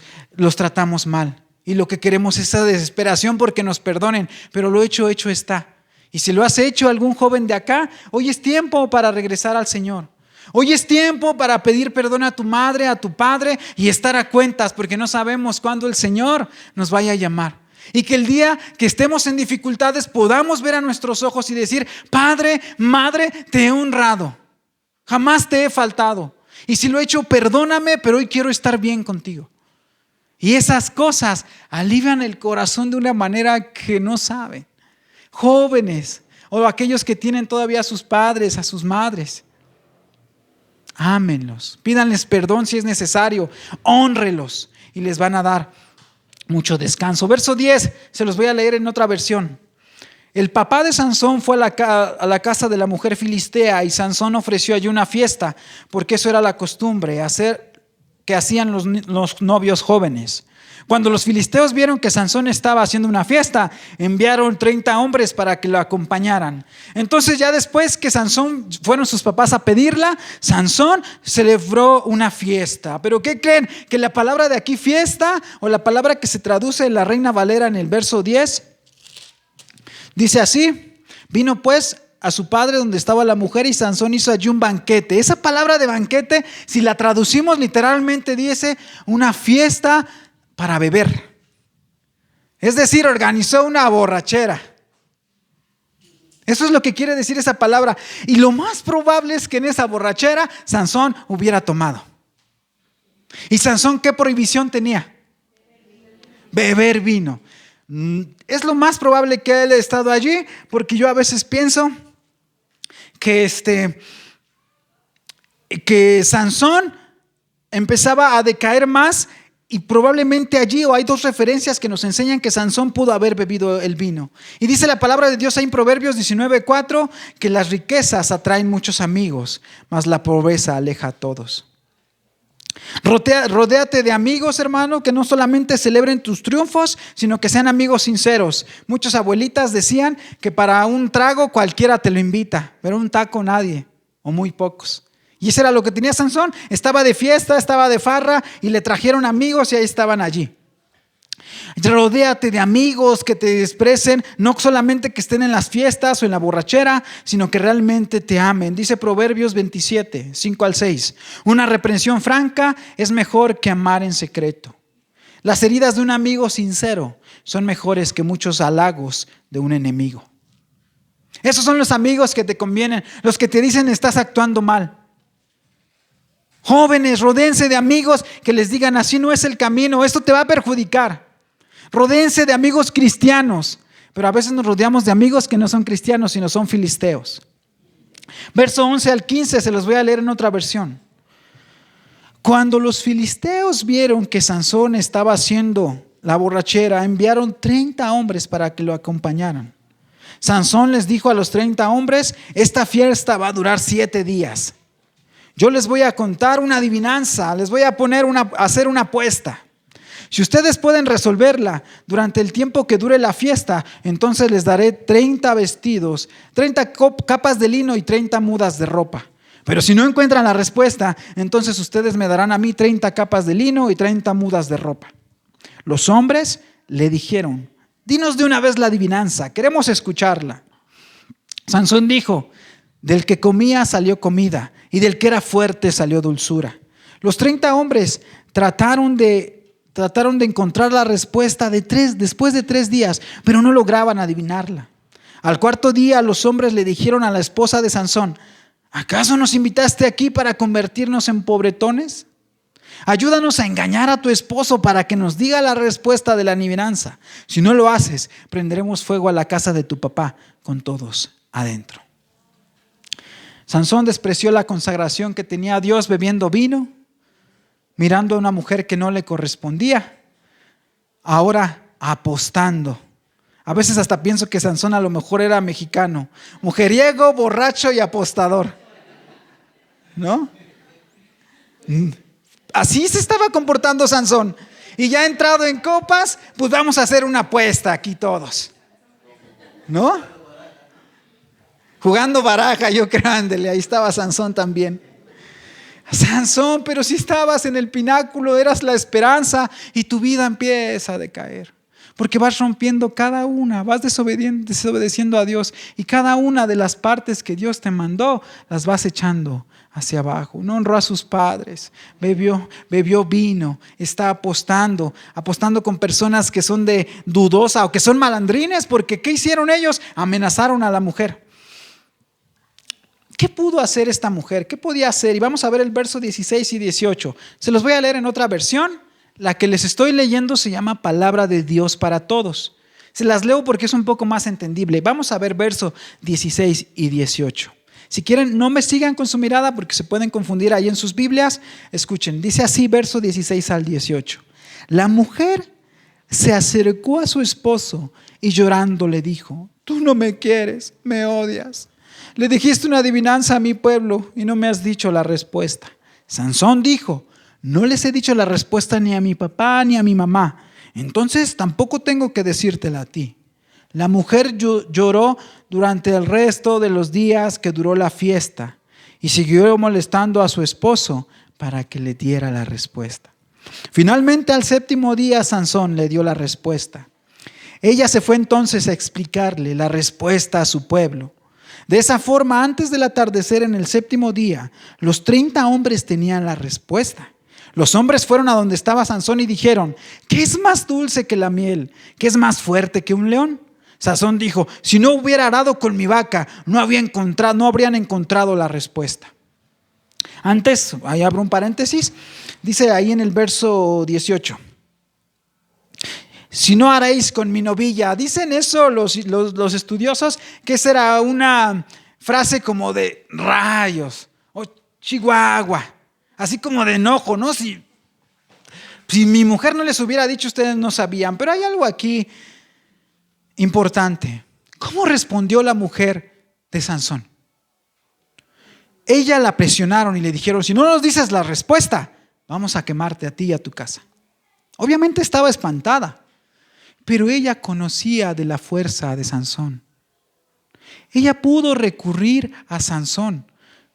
tratamos mal. Y lo que queremos es esa desesperación porque nos perdonen, pero lo hecho está. Y si lo has hecho, algún joven de acá, hoy es tiempo para regresar al Señor. Hoy es tiempo para pedir perdón a tu madre, a tu padre y estar a cuentas, porque no sabemos cuándo el Señor nos vaya a llamar. Y que el día que estemos en dificultades podamos ver a nuestros ojos y decir: Padre, madre, te he honrado, jamás te he faltado. Y si lo he hecho, perdóname, pero hoy quiero estar bien contigo. Y esas cosas alivian el corazón de una manera que no saben. Jóvenes o aquellos que tienen todavía a sus padres, a sus madres, ámenlos, pídanles perdón si es necesario, hónrelos y les van a dar mucho descanso. Verso 10, se los voy a leer en otra versión. El papá de Sansón fue a la casa de la mujer filistea y Sansón ofreció allí una fiesta, porque eso era la costumbre, que hacían los novios jóvenes. Cuando los filisteos vieron que Sansón estaba haciendo una fiesta, enviaron 30 hombres para que lo acompañaran. Entonces ya después que Sansón fueron sus papás a pedirla, Sansón celebró una fiesta. ¿Pero qué creen? Que la palabra de aquí, fiesta, o la palabra que se traduce en la Reina Valera en el verso 10, dice así: vino pues a su padre donde estaba la mujer y Sansón hizo allí un banquete. Esa palabra de banquete, si la traducimos literalmente, dice una fiesta para beber. Es decir, organizó una borrachera. Eso es lo que quiere decir esa palabra. Y lo más probable es que en esa borrachera Sansón hubiera tomado. ¿Y Sansón qué prohibición tenía? Beber vino. Es lo más probable que él haya estado allí, porque yo a veces pienso que Sansón empezaba a decaer más. Y probablemente allí, o hay dos referencias que nos enseñan que Sansón pudo haber bebido el vino. Y dice la palabra de Dios ahí en Proverbios 19:4 que las riquezas atraen muchos amigos, mas la pobreza aleja a todos. Rodéate de amigos, hermano, que no solamente celebren tus triunfos, sino que sean amigos sinceros. Muchas abuelitas decían que para un trago cualquiera te lo invita, pero un taco nadie, o muy pocos. Y eso era lo que tenía Sansón. Estaba de fiesta, estaba de farra y le trajeron amigos y ahí estaban allí. Rodéate de amigos que te expresen, no solamente que estén en las fiestas o en la borrachera, sino que realmente te amen. Dice Proverbios 27, 5-6. Una reprensión franca es mejor que amar en secreto. Las heridas de un amigo sincero son mejores que muchos halagos de un enemigo. Esos son los amigos que te convienen, los que te dicen estás actuando mal. Jóvenes, rodéense de amigos que les digan así no es el camino, esto te va a perjudicar. Rodéense de amigos cristianos, pero a veces nos rodeamos de amigos que no son cristianos, sino son filisteos. Verso 11-15, se los voy a leer en otra versión. Cuando los filisteos vieron que Sansón estaba haciendo la borrachera, enviaron 30 hombres para que lo acompañaran. Sansón les dijo a los 30 hombres: esta fiesta va a durar 7 días. Yo les voy a contar una adivinanza, les voy a hacer una apuesta. Si ustedes pueden resolverla durante el tiempo que dure la fiesta, entonces les daré 30 vestidos, 30 capas de lino y 30 mudas de ropa. Pero si no encuentran la respuesta, entonces ustedes me darán a mí 30 capas de lino y 30 mudas de ropa. Los hombres le dijeron: dinos de una vez la adivinanza, queremos escucharla. Sansón dijo: del que comía salió comida, y del que era fuerte salió dulzura. Los 30 hombres trataron de encontrar la respuesta después de 3 días, pero no lograban adivinarla. Al 4.º día los hombres le dijeron a la esposa de Sansón: ¿acaso nos invitaste aquí para convertirnos en pobretones? Ayúdanos a engañar a tu esposo para que nos diga la respuesta de la adivinanza. Si no lo haces, prenderemos fuego a la casa de tu papá con todos adentro. Sansón despreció la consagración que tenía a Dios bebiendo vino, mirando a una mujer que no le correspondía, ahora apostando. A veces hasta pienso que Sansón a lo mejor era mexicano, mujeriego, borracho y apostador, ¿no? Así se estaba comportando Sansón. Y ya entrado en copas, pues vamos a hacer una apuesta aquí todos, ¿no? Jugando baraja, yo creo, ándele, ahí estaba Sansón también. Sansón, pero si estabas en el pináculo, eras la esperanza y tu vida empieza a decaer. Porque vas rompiendo cada una, vas desobedeciendo a Dios y cada una de las partes que Dios te mandó las vas echando hacia abajo. No honró a sus padres, bebió vino, está apostando con personas que son de dudosa o que son malandrines, porque ¿qué hicieron ellos? Amenazaron a la mujer. ¿Qué pudo hacer esta mujer? ¿Qué podía hacer? Y vamos a ver el verso 16 y 18. Se los voy a leer en otra versión. La que les estoy leyendo se llama Palabra de Dios para Todos. Se las leo porque es un poco más entendible. Vamos a ver verso 16 y 18. Si quieren, no me sigan con su mirada porque se pueden confundir ahí en sus Biblias. Escuchen, dice así verso 16 al 18. La mujer se acercó a su esposo y llorando le dijo: tú no me quieres, me odias. Le dijiste una adivinanza a mi pueblo y no me has dicho la respuesta. Sansón dijo: no les he dicho la respuesta ni a mi papá ni a mi mamá, entonces tampoco tengo que decírtela a ti. La mujer lloró durante el resto de los días que duró la fiesta y siguió molestando a su esposo para que le diera la respuesta. Finalmente, al séptimo día, Sansón le dio la respuesta. Ella se fue entonces a explicarle la respuesta a su pueblo. De esa forma, antes del atardecer en el séptimo día, los 30 hombres tenían la respuesta. Los hombres fueron a donde estaba Sansón y dijeron: ¿qué es más dulce que la miel? ¿Qué es más fuerte que un león? Sansón dijo: si no hubiera arado con mi vaca, no habrían encontrado la respuesta. Antes, ahí abro un paréntesis, dice ahí en el verso 18: si no haréis con mi novilla. Dicen eso los estudiosos, que esa era una frase como de rayos o chihuahua, así como de enojo, ¿no? Si mi mujer no les hubiera dicho, ustedes no sabían. Pero hay algo aquí importante. ¿Cómo respondió la mujer de Sansón? Ella la presionaron y le dijeron: si no nos dices la respuesta, vamos a quemarte a ti y a tu casa. Obviamente estaba espantada, pero ella conocía de la fuerza de Sansón. Ella pudo recurrir a Sansón,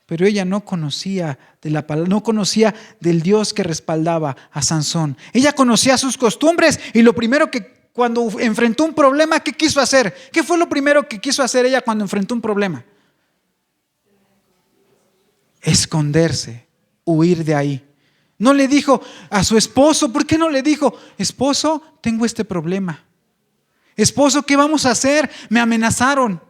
pero ella no conocía de la palabra, no conocía del Dios que respaldaba a Sansón. Ella conocía sus costumbres y lo primero que cuando enfrentó un problema, ¿qué quiso hacer? ¿Qué fue lo primero que quiso hacer ella cuando enfrentó un problema? Esconderse, huir de ahí. No le dijo a su esposo, ¿por qué no le dijo: esposo, tengo este problema? Esposo, ¿qué vamos a hacer? Me amenazaron.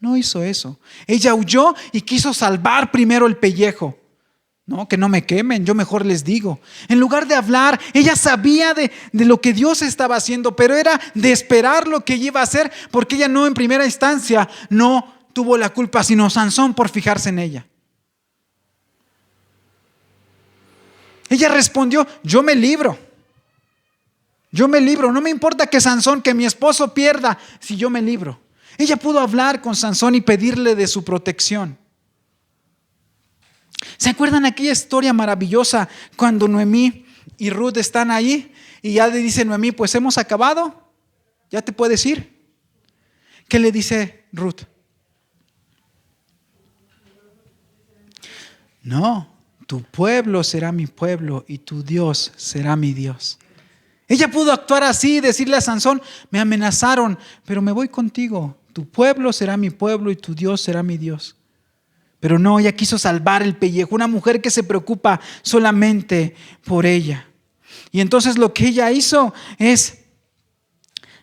No hizo eso. Ella huyó y quiso salvar primero el pellejo. No, que no me quemen, yo mejor les digo. En lugar de hablar, ella sabía de lo que Dios estaba haciendo, pero era de esperar lo que ella iba a hacer, porque ella no en primera instancia no tuvo la culpa, sino Sansón por fijarse en ella. Ella respondió: yo me libro, no me importa que Sansón, que mi esposo pierda, si yo me libro. Ella pudo hablar con Sansón y pedirle de su protección. ¿Se acuerdan aquella historia maravillosa cuando Noemí y Ruth están ahí y ya le dice Noemí: pues hemos acabado, ya te puedes ir? ¿Qué le dice Ruth? No, tu pueblo será mi pueblo y tu Dios será mi Dios. Ella pudo actuar así, decirle a Sansón: me amenazaron, pero me voy contigo. Tu pueblo será mi pueblo y tu Dios será mi Dios. Pero no, ella quiso salvar el pellejo, una mujer que se preocupa solamente por ella. Y entonces lo que ella hizo es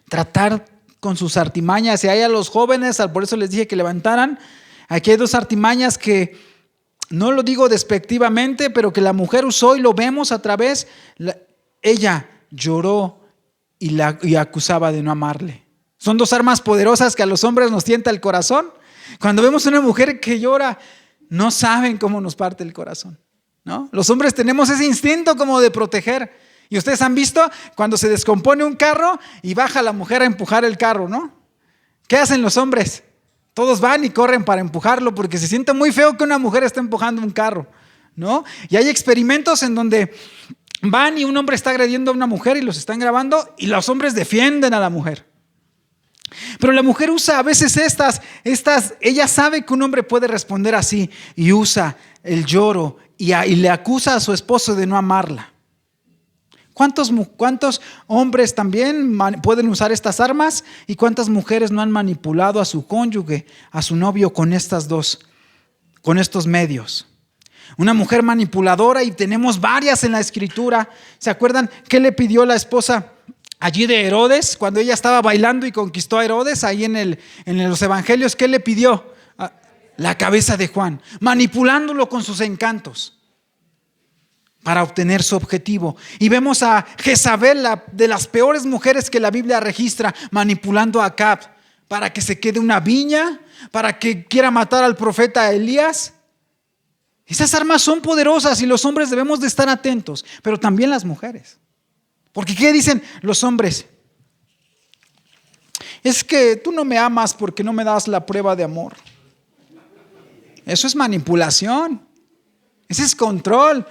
tratar con sus artimañas. Y ahí a los jóvenes, por eso les dije que levantaran. Aquí hay dos artimañas que no lo digo despectivamente, pero que la mujer usó y lo vemos a través. Ella lloró y acusaba de no amarle. Son dos armas poderosas que a los hombres nos tienta el corazón. Cuando vemos una mujer que llora, no saben cómo nos parte el corazón, ¿no? Los hombres tenemos ese instinto como de proteger. Y ustedes han visto cuando se descompone un carro y baja la mujer a empujar el carro, ¿no? ¿Qué hacen los hombres? Todos van y corren para empujarlo porque se siente muy feo que una mujer esté empujando un carro, ¿no? Y hay experimentos en donde van y un hombre está agrediendo a una mujer y los están grabando y los hombres defienden a la mujer. Pero la mujer usa a veces ella sabe que un hombre puede responder así y usa el lloro y le acusa a su esposo de no amarla. ¿Cuántos hombres también pueden usar estas armas? ¿Y cuántas mujeres no han manipulado a su cónyuge, a su novio con estos medios? Una mujer manipuladora, y tenemos varias en la Escritura. ¿Se acuerdan qué le pidió la esposa allí de Herodes cuando ella estaba bailando y conquistó a Herodes ahí en los evangelios? ¿Qué le pidió? La cabeza de Juan, manipulándolo con sus encantos para obtener su objetivo. Y vemos a Jezabel, de las peores mujeres que la Biblia registra, manipulando a Acab para que se quede una viña, para que quiera matar al profeta Elías. Esas armas son poderosas y los hombres debemos de estar atentos, pero también las mujeres. Porque ¿qué dicen los hombres? Es que tú no me amas porque no me das la prueba de amor. Eso es manipulación. Ese es control.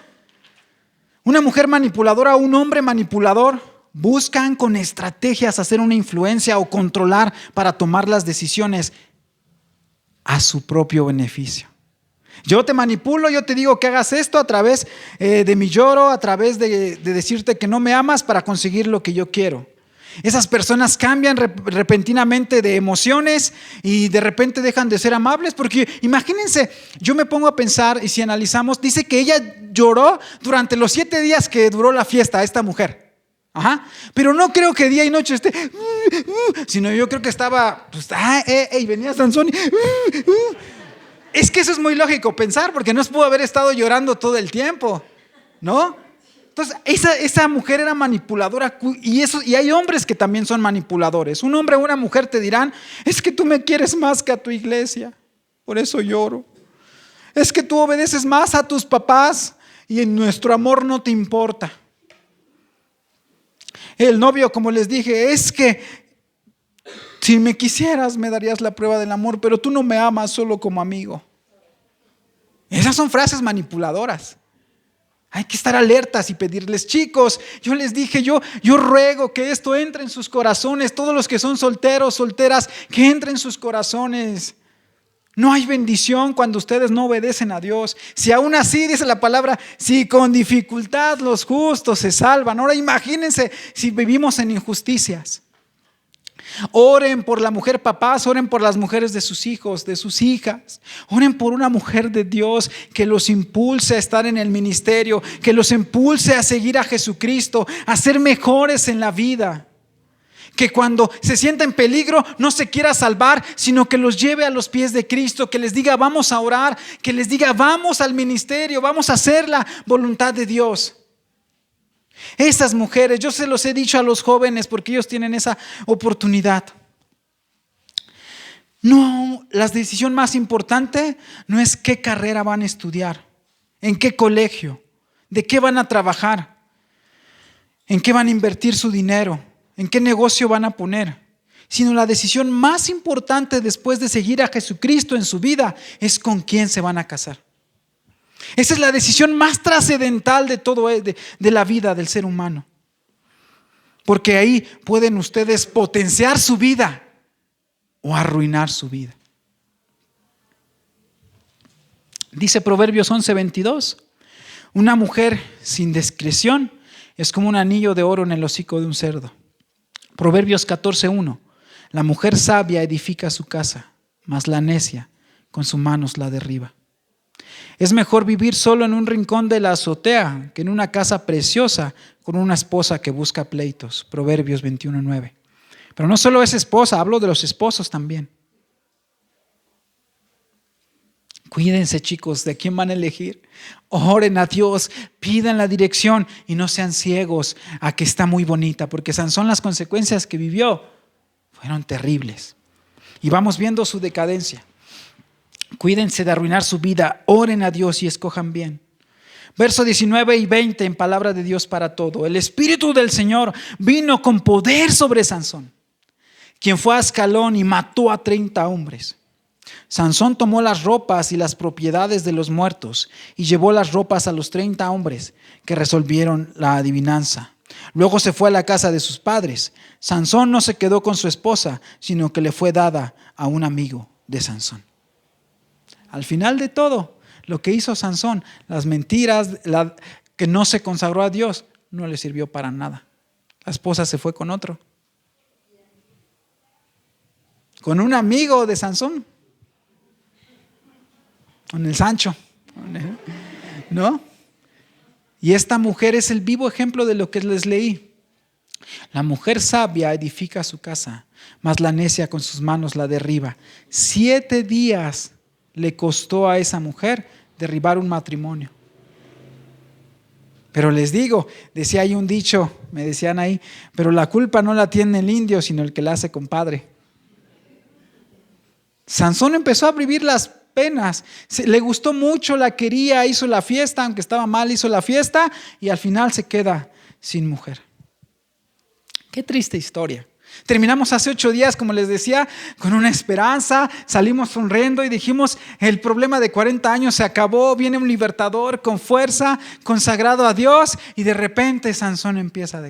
Una mujer manipuladora o un hombre manipulador buscan con estrategias hacer una influencia o controlar para tomar las decisiones a su propio beneficio. Yo te manipulo, yo te digo que hagas esto a través de mi lloro, a través de decirte que no me amas para conseguir lo que yo quiero. Esas personas cambian repentinamente de emociones y de repente dejan de ser amables, porque imagínense, yo me pongo a pensar, y si analizamos, dice que ella lloró durante los 7 días que duró la fiesta, esta mujer. Pero no creo que día y noche esté, sino yo creo que estaba, y venía Sansón. Es que eso es muy lógico pensar, porque no pudo haber estado llorando todo el tiempo, ¿no? Entonces, esa mujer era manipuladora, y hay hombres que también son manipuladores. Un hombre o una mujer te dirán: es que tú me quieres más que a tu iglesia, por eso lloro. Es que tú obedeces más a tus papás y en nuestro amor no te importa. El novio, como les dije, es que si me quisieras me darías la prueba del amor, pero tú no me amas, solo como amigo. Esas son frases manipuladoras. Hay que estar alertas y pedirles: chicos, yo les dije, yo ruego que esto entre en sus corazones. Todos los que son solteros, solteras, que entre en sus corazones. No hay bendición cuando ustedes no obedecen a Dios. Si aún así, dice la palabra, si con dificultad los justos se salvan. Ahora imagínense si vivimos en injusticias. Oren por la mujer, papás, oren por las mujeres de sus hijos, de sus hijas. Oren por una mujer de Dios que los impulse a estar en el ministerio, que los impulse a seguir a Jesucristo, a ser mejores en la vida. Que cuando se sienta en peligro no se quiera salvar, sino que los lleve a los pies de Cristo, que les diga: vamos a orar, que les diga: vamos al ministerio, vamos a hacer la voluntad de Dios. Esas mujeres, yo se los he dicho a los jóvenes porque ellos tienen esa oportunidad. No, la decisión más importante no es qué carrera van a estudiar, en qué colegio, de qué van a trabajar, en qué van a invertir su dinero, en qué negocio van a poner, sino la decisión más importante después de seguir a Jesucristo en su vida es con quién se van a casar. Esa es la decisión más trascendental de todo, de la vida del ser humano. Porque ahí pueden ustedes potenciar su vida o arruinar su vida. Dice Proverbios 11:22: una mujer sin discreción es como un anillo de oro en el hocico de un cerdo. Proverbios 14:1: la mujer sabia edifica su casa, mas la necia con sus manos la derriba. Es mejor vivir solo en un rincón de la azotea que en una casa preciosa con una esposa que busca pleitos. Proverbios 21:9. Pero no solo es esposa, hablo de los esposos también. Cuídense, chicos, de quién van a elegir. Oren a Dios, pidan la dirección y no sean ciegos a que está muy bonita, porque Sansón, las consecuencias que vivió fueron terribles. Y vamos viendo su decadencia. Cuídense de arruinar su vida, oren a Dios y escojan bien. Verso 19 y 20 en palabra de Dios para todo. El Espíritu del Señor vino con poder sobre Sansón, quien fue a Ascalón y mató a 30 hombres. Sansón tomó las ropas y las propiedades de los muertos y llevó las ropas a los 30 hombres que resolvieron la adivinanza. Luego se fue a la casa de sus padres. Sansón no se quedó con su esposa, sino que le fue dada a un amigo de Sansón. Al final de todo, lo que hizo Sansón, las mentiras, que no se consagró a Dios, no le sirvió para nada. La esposa se fue con otro. Con un amigo de Sansón. Con el Sancho. ¿No? Y esta mujer es el vivo ejemplo de lo que les leí. La mujer sabia edifica su casa, mas la necia con sus manos la derriba. 7 días le costó a esa mujer derribar un matrimonio. Pero les digo, decía ahí un dicho, me decían ahí, pero la culpa no la tiene el indio, sino el que la hace compadre. Sansón empezó a vivir las penas, le gustó mucho, la quería, hizo la fiesta, aunque estaba mal, hizo la fiesta y al final se queda sin mujer. Qué triste historia. Terminamos hace 8 días, como les decía, con una esperanza, salimos sonriendo y dijimos, el problema de 40 años se acabó, viene un libertador con fuerza, consagrado a Dios, y de repente Sansón empieza a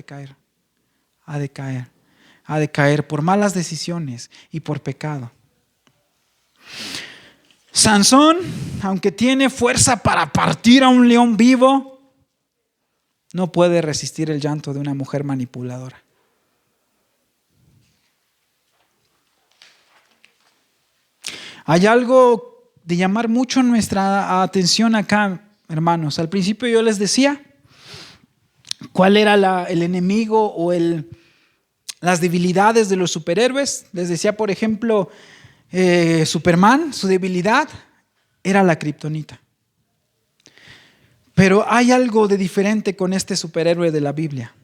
decaer por malas decisiones y por pecado. Sansón, aunque tiene fuerza para partir a un león vivo, no puede resistir el llanto de una mujer manipuladora. Hay algo de llamar mucho nuestra atención acá, hermanos. Al principio yo les decía cuál era el enemigo o las debilidades de los superhéroes. Les decía, por ejemplo, Superman, su debilidad era la kriptonita. Pero hay algo de diferente con este superhéroe de la Biblia,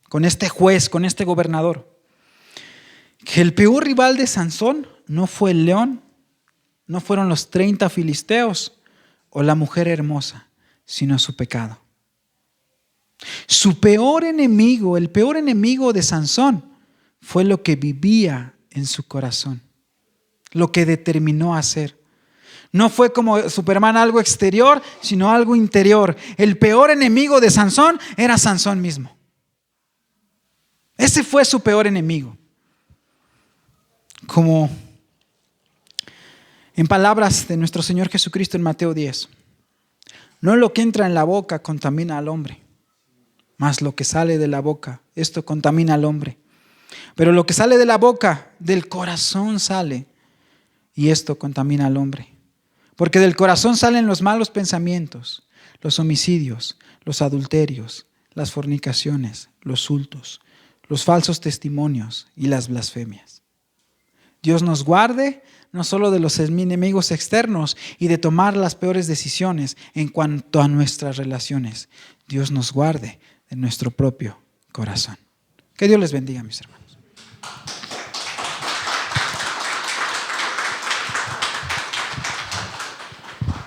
con este juez, con este gobernador. Que el peor rival de Sansón no fue el león, no fueron los 30 filisteos o la mujer hermosa, sino su pecado. Su peor enemigo, el peor enemigo de Sansón, fue lo que vivía en su corazón, lo que determinó hacer. No fue como Superman algo exterior, sino algo interior. El peor enemigo de Sansón era Sansón mismo. Ese fue su peor enemigo. Como en palabras de nuestro Señor Jesucristo en Mateo 10, no lo que entra en la boca contamina al hombre, mas lo que sale de la boca, esto contamina al hombre. Pero lo que sale de la boca, del corazón sale, y esto contamina al hombre. Porque del corazón salen los malos pensamientos, los homicidios, los adulterios, las fornicaciones, los hurtos, los falsos testimonios y las blasfemias. Dios nos guarde no solo de los enemigos externos y de tomar las peores decisiones en cuanto a nuestras relaciones. Dios nos guarde de nuestro propio corazón. Que Dios les bendiga, mis hermanos.